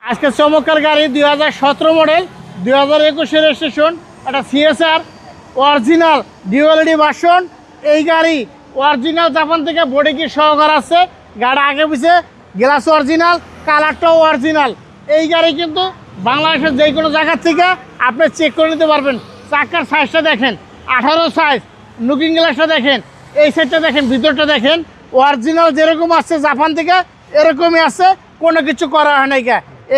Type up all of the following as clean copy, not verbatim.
আজকে চমৎকার গাড়ি 2017 মডেল 2021 রেজিস্ট্রেশন, একটা সিএসআর অরিজিনাল ডিওএলডি ভার্সন। এই গাড়ি অরিজিনাল জাপান থেকে বডি কিট সহকার আছে, গাড়ি আগে পিছে গ্লাস অরিজিনাল, কালারটাও অরিজিনাল। এই গাড়ি কিন্তু বাংলাদেশের যে কোনো জায়গার থেকে আপনি চেক করে নিতে পারবেন। চাকার সাইজটা দেখেন 18 সাইজ, লুকিং গ্লাসটা দেখেন, এই সাইডটা দেখেন, ভিতরটা দেখেন, অরিজিনাল যেরকম আসছে জাপান থেকে এরকমই আছে, কোনো কিছু করা হয় নাই।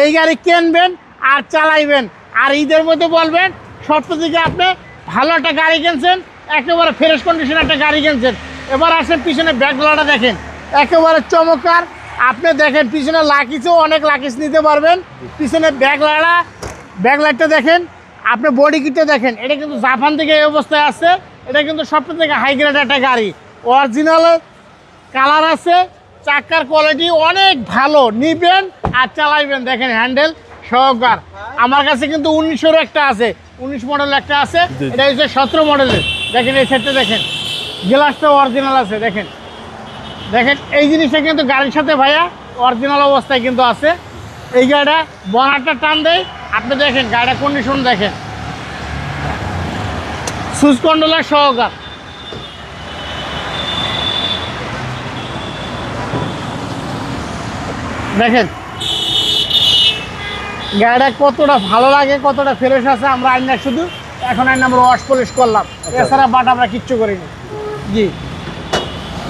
এই গাড়ি কিনবেন আর চালাইবেন, আর ঈদের মধ্যে বলবেন সপ্তাহ থেকে আপনি ভালো একটা গাড়ি কিনছেন, একেবারে ফ্রেশ কন্ডিশন একটা গাড়ি কিনছেন। এবার আসেন পিছনে ব্যাকলাইটটা দেখেন, একেবারে চমৎকার। আপনি দেখেন পিছনে লাকিসও অনেক লাকিস নিতে পারবেন। পিছনে ব্যাকলাইটটা দেখেন, আপনি বডি কিটটা দেখেন, এটা কিন্তু জাপান থেকে এই অবস্থায় আছে। এটা কিন্তু সবথেকে থেকে হাই গ্রেড একটা গাড়ি, অরিজিনাল কালার আছে, চাকার কোয়ালিটি অনেক ভালো, নিবেন আর চালাইবেন। দেখেন হ্যান্ডেল সহকার। আমার কাছে কিন্তু 1900 একটা আছে, 19 মডেল একটা আছে, এটা হচ্ছে 17 মডেলের। দেখেন এই সেটটা দেখেন, গ্লাসটাও অরিজিনাল আছে। দেখেন দেখেন এই জিনিসটা কিন্তু গাড়ির সাথে ভাইয়া অরিজিনাল অবস্থায় কিন্তু আছে। এই গাড়িটা বনারটা টান দেয়, আপনি দেখেন গাড়িটা কন্ডিশন দেখেন, সুইচ কন্ট্রোলার সহকার। দেখেন গাড়িটা কতটা ভালো লাগে, কতটা ফ্রেশ আছে। আমরা আইনা শুধু এখন আমরা ওয়াশ পলিশ করলাম, এছাড়া বাট আমরা কিচ্ছু করিনি। জি,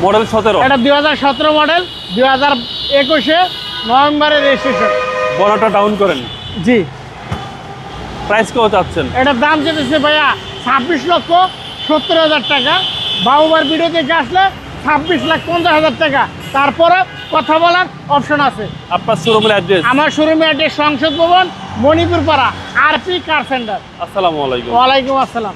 মডেল 17, এটা 2017 মডেল, 2021 নভেম্বরের রেজিস্ট্রেশন। বড়টা ডাউন করেন। জি, প্রাইস কত চাচ্ছেন? এটার দাম চেয়েছে ভাইয়া 26,70,000 টাকা। বাবুবার ভিডিও দেখে আসলে 26,50,000 টাকা, তারপরে কথা বলার অপশন আছে। আপনার শোরুমের অ্যাড্রেস? আমার শোরুমের অ্যাড্রেস সংসদ ভবন, মণিপুর পাড়া, আরপি কার সেন্টার। আসসালামু আলাইকুম। ওয়ালাইকুম আসসালাম।